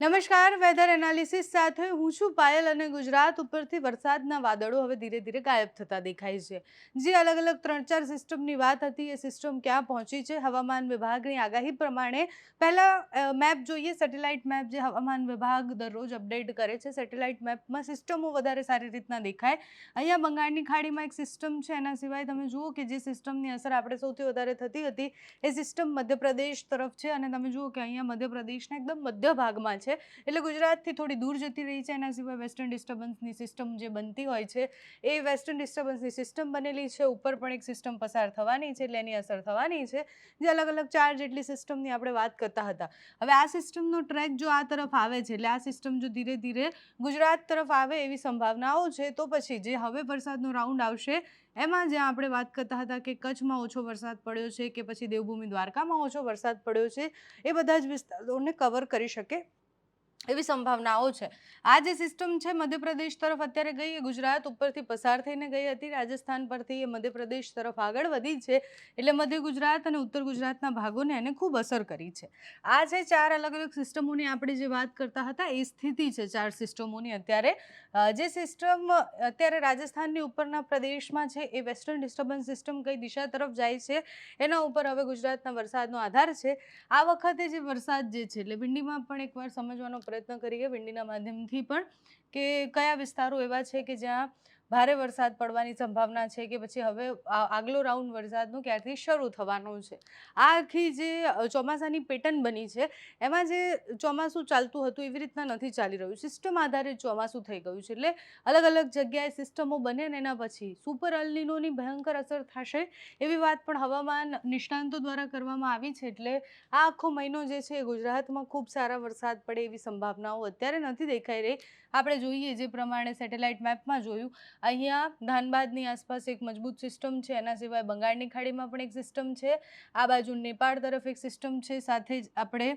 નમસ્કાર, weather analysis સાથે હું છું પાયલ અને ગુજરાત ઉપરથી વરસાદના વાદળો હવે ધીરે ધીરે ગાયબ થતા દેખાય છે. જે અલગ અલગ 3-4 સિસ્ટમની વાત હતી, એ સિસ્ટમ ક્યાં પહોંચી છે? હવામાન વિભાગની આગાહી પ્રમાણે પહેલા મેપ જોઈએ, સેટેલાઇટ મેપ જે હવામાન વિભાગ દરરોજ અપડેટ કરે છે. સેટેલાઇટ મેપમાં સિસ્ટમો વધારે સારી રીતના દેખાય. અહીંયા બંગાળની ખાડીમાં એક સિસ્ટમ છે, એના સિવાય તમે જુઓ કે જે સિસ્ટમની અસર આપણે સૌથી વધારે થતી હતી એ સિસ્ટમ મધ્યપ્રદેશ તરફ છે. અને તમે જુઓ કે અહીંયા મધ્યપ્રદેશના એકદમ મધ્ય ભાગમાં છે, એટલે ગુજરાતથી થોડી દૂર જતી રહી છે. એના સિવાય વેસ્ટર્ન ડિસ્ટર્બન્સની સિસ્ટમ જે બનતી હોય છે, એ વેસ્ટર્ન ડિસ્ટર્બન્સની સિસ્ટમ બનેલી છે. ઉપર પણ એક સિસ્ટમ પસાર થવાની છે, એટલે એની અસર થવાની છે. જે અલગ અલગ 4 જેટલી સિસ્ટમની આપણે વાત કરતા હતા. હવે આ સિસ્ટમનો ટ્રેક જો આ તરફ આવે છે, એટલે આ સિસ્ટમ જો ધીરે ધીરે ગુજરાત તરફ આવે એવી સંભાવનાઓ છે, તો પછી જે હવે વરસાદનો રાઉન્ડ આવશે એમાં જ્યાં આપણે વાત કરતા હતા કે કચ્છમાં ઓછો વરસાદ પડ્યો છે કે પછી દેવભૂમિ દ્વારકામાં ઓછો વરસાદ પડ્યો છે, એ બધા જ વિસ્તારોને કવર કરી શકે એવી સંભાવનાઓ છે. આ જે સિસ્ટમ છે મધ્યપ્રદેશ તરફ અત્યારે ગઈ, એ ગુજરાત ઉપરથી પસાર થઈને ગઈ હતી. રાજસ્થાન પરથી એ મધ્યપ્રદેશ તરફ આગળ વધી છે, એટલે મધ્ય ગુજરાત અને ઉત્તર ગુજરાતના ભાગોને એને ખૂબ અસર કરી છે. આ જે 4 અલગ અલગ સિસ્ટમોની આપણે જે વાત કરતા હતા, એ સ્થિતિ છે 4 સિસ્ટમોની અત્યારે. જે સિસ્ટમ અત્યારે રાજસ્થાનની ઉપરના પ્રદેશમાં છે, એ વેસ્ટર્ન ડિસ્ટર્બન્સ સિસ્ટમ કઈ દિશા તરફ જાય છે એના ઉપર હવે ગુજરાતના વરસાદનો આધાર છે. આ વખતે જે વરસાદ જે છે, એટલે વિંડીમાં પણ એકવાર સમજવાનો પ્રયત્ન કરીએ વિંડીના માધ્યમથી પણ, કે કયા વિસ્તારો એવા છે કે જ્યાં ભારે વરસાદ પડવાની સંભાવના છે, કે પછી હવે આગલો રાઉન્ડ વરસાદનો ક્યારથી શરૂ થવાનો છે. આ આખી જે ચોમાસાની પેટર્ન બની છે, એમાં જે ચોમાસું ચાલતું હતું એવી રીતના નથી ચાલી રહ્યું. સિસ્ટમ આધારિત ચોમાસું થઈ ગયું છે. એટલે અલગ અલગ જગ્યાએ સિસ્ટમો બને ને એના પછી સુપર અલ્નિનોની ભયંકર અસર થશે એવી વાત પણ હવામાન નિષ્ણાંતો દ્વારા કરવામાં આવી છે. એટલે આ આખો મહિનો જે છે, ગુજરાતમાં ખૂબ સારા વરસાદ પડે એવી સંભાવનાઓ અત્યારે નથી દેખાઈ રહી. આપણે જોઈએ જે પ્રમાણે સેટેલાઇટ મેપમાં જોયું, અહીંયા ધાનબાદની આસપાસ એક મજબૂત સિસ્ટમ છે. એના સિવાય બંગાળની ખાડીમાં પણ એક સિસ્ટમ છે. આ બાજુ નેપાળ તરફ એક સિસ્ટમ છે. સાથે જ આપણે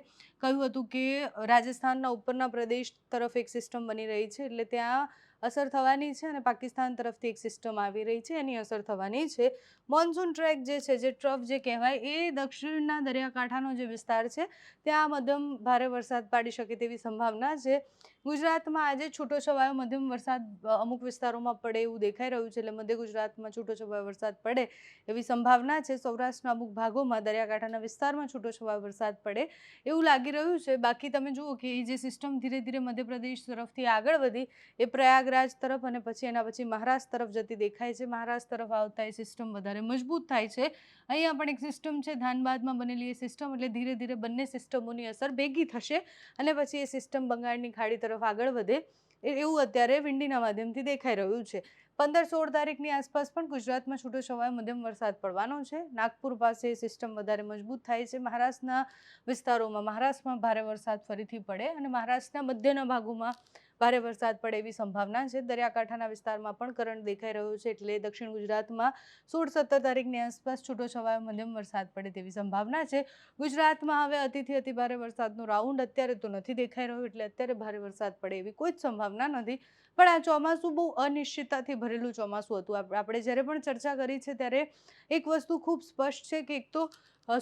કહ્યું હતું કે રાજસ્થાનના ઉપરના પ્રદેશ તરફ એક સિસ્ટમ બની રહી છે, એટલે ત્યાં અસર થવાની છે. અને પાકિસ્તાન તરફથી એક સિસ્ટમ આવી રહી છે, એની અસર થવાની છે. મોન્સૂન ટ્રેક જે છે, જે ટ્રફ જે કહેવાય, એ દક્ષિણના દરિયાકાંઠાનો જે વિસ્તાર છે, ત્યાં મધ્યમ ભારે વરસાદ પાડી શકે તેવી સંભાવના છે. ગુજરાતમાં આજે છૂટોછવાયો મધ્યમ વરસાદ અમુક વિસ્તારોમાં પડે એવું દેખાઈ રહ્યું છે. એટલે મધ્ય ગુજરાતમાં છૂટોછવાયો વરસાદ પડે એવી સંભાવના છે. સૌરાષ્ટ્રના અમુક ભાગોમાં, દરિયાકાંઠાના વિસ્તારમાં છૂટોછવાયો વરસાદ પડે એવું લાગી રહ્યું છે. બાકી તમે જુઓ કે એ જે સિસ્ટમ ધીરે ધીરે મધ્યપ્રદેશ તરફથી આગળ વધી, એ પ્રયાગરાજ તરફ અને પછી એના પછી મહારાષ્ટ્ર તરફ જતી દેખાય છે. મહારાષ્ટ્ર તરફ આવતા એ સિસ્ટમ વધારે મજબૂત થાય છે. અહીંયા પણ એક સિસ્ટમ છે ધાનબાદમાં બનેલી એ સિસ્ટમ, એટલે ધીરે ધીરે બંને સિસ્ટમોની અસર ભેગી થશે અને પછી એ સિસ્ટમ બંગાળની ખાડી તરફ આગળ વધે એવું અત્યારે વિંડીના માધ્યમથી દેખાઈ રહ્યું છે. 15-16 તારીખની આસપાસ પણ ગુજરાતમાં છૂટોછવાયો મધ્યમ વરસાદ પડવાનો છે. નાગપુર પાસે સિસ્ટમ વધારે મજબૂત થાય છે. મહારાષ્ટ્રના વિસ્તારોમાં, મહારાષ્ટ્રમાં ભારે વરસાદ ફરીથી પડે અને મહારાષ્ટ્રના મધ્યના ભાગોમાં ભારે વરસાદ પડે એવી સંભાવના છે. દરિયાકાંઠાના વિસ્તારમાં પણ કરંટ દેખાઈ રહ્યો છે, એટલે દક્ષિણ ગુજરાતમાં 16-17 તારીખની આસપાસ છૂટોછવાયો મધ્યમ વરસાદ પડે તેવી સંભાવના છે. ગુજરાતમાં હવે અતિથી અતિભારે વરસાદનો રાઉન્ડ અત્યારે તો નથી દેખાઈ રહ્યો, એટલે અત્યારે ભારે વરસાદ પડે એવી કોઈ જ સંભાવના નથી. પણ આ ચોમાસું બહુ અનિશ્ચિતતાથી ભરેલું ચોમાસું હતું. આપણે જ્યારે પણ ચર્ચા કરી છે ત્યારે એક વસ્તુ ખૂબ સ્પષ્ટ છે કે એક તો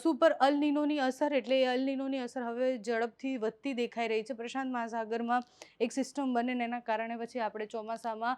સુપર અલ નીનોની અસર, એટલે એ અલ નીનોની અસર હવે ઝડપથી વધતી દેખાઈ રહી છે. પ્રશાંત મહાસાગરમાં એક સિસ્ટમ બને ને એના કારણે પછી આપણે ચોમાસામાં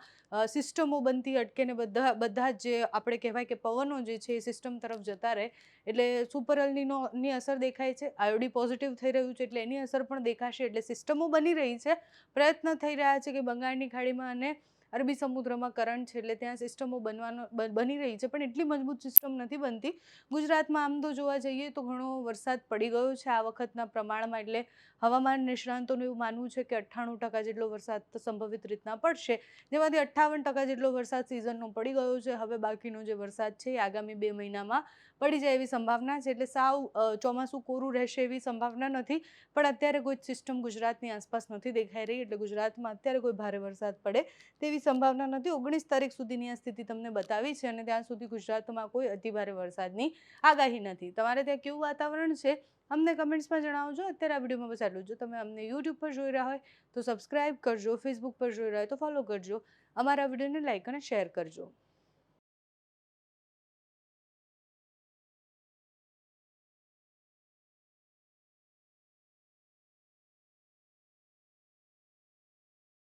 સિસ્ટમો બનતી અટકે ને બધા જ જે આપણે કહેવાય કે પવનો જે છે એ સિસ્ટમ તરફ જતા રહે, એટલે સુપર અલ નીનોની અસર દેખાય છે. આયોડી પોઝિટિવ થઈ રહ્યું છે, એટલે એની અસર પણ દેખાશે. એટલે સિસ્ટમો બની રહી છે. પ્રયત્ન થઈ રહ્યા છે કે બંગાળની ખાડીમાં અને અરબી સમુદ્રમાં કરંટ છે, એટલે ત્યાં સિસ્ટમો બની રહી છે, પણ એટલી મજબૂત સિસ્ટમ નથી બનતી. ગુજરાતમાં આમ તો જોવા જઈએ તો ઘણો વરસાદ પડી ગયો છે આ વખતના પ્રમાણમાં. એટલે હવામાન નિષ્ણાંતોનું એવું માનવું છે કે 98% જેટલો વરસાદ તો સંભવિત રીતના પડશે, જેમાંથી 58% જેટલો વરસાદ સિઝનનો પડી ગયો છે. હવે બાકીનો જે વરસાદ છે એ આગામી 2 મહિનામાં પડી જાય એવી સંભાવના છે. એટલે સાવ ચોમાસું કોરું રહેશે એવી સંભાવના નથી, પણ અત્યારે કોઈ સિસ્ટમ ગુજરાતની આસપાસ નથી દેખાઈ રહી, એટલે ગુજરાતમાં અત્યારે કોઈ ભારે વરસાદ પડે તેવી સંભાવના નથી. 19 તારીખ સુધીની આ સ્થિતિ તમને બતાવી છે અને ત્યાં સુધી ગુજરાતમાં કોઈ અતિભારે વરસાદની આગાહી નથી. તમારે ત્યાં કેવું વાતાવરણ છે અમને કમેન્ટ્સમાં જણાવજો. અત્યારે આ વિડીયોમાં બસ આટલું. જો તમે અમને યુટ્યુબ પર જોઈ રહ્યા હોય તો સબસ્ક્રાઇબ કરજો, ફેસબુક પર જોઈ રહ્યા હોય તો ફોલો કરજો, અમારા વિડીયોને લાઇક અને શેર કરજો.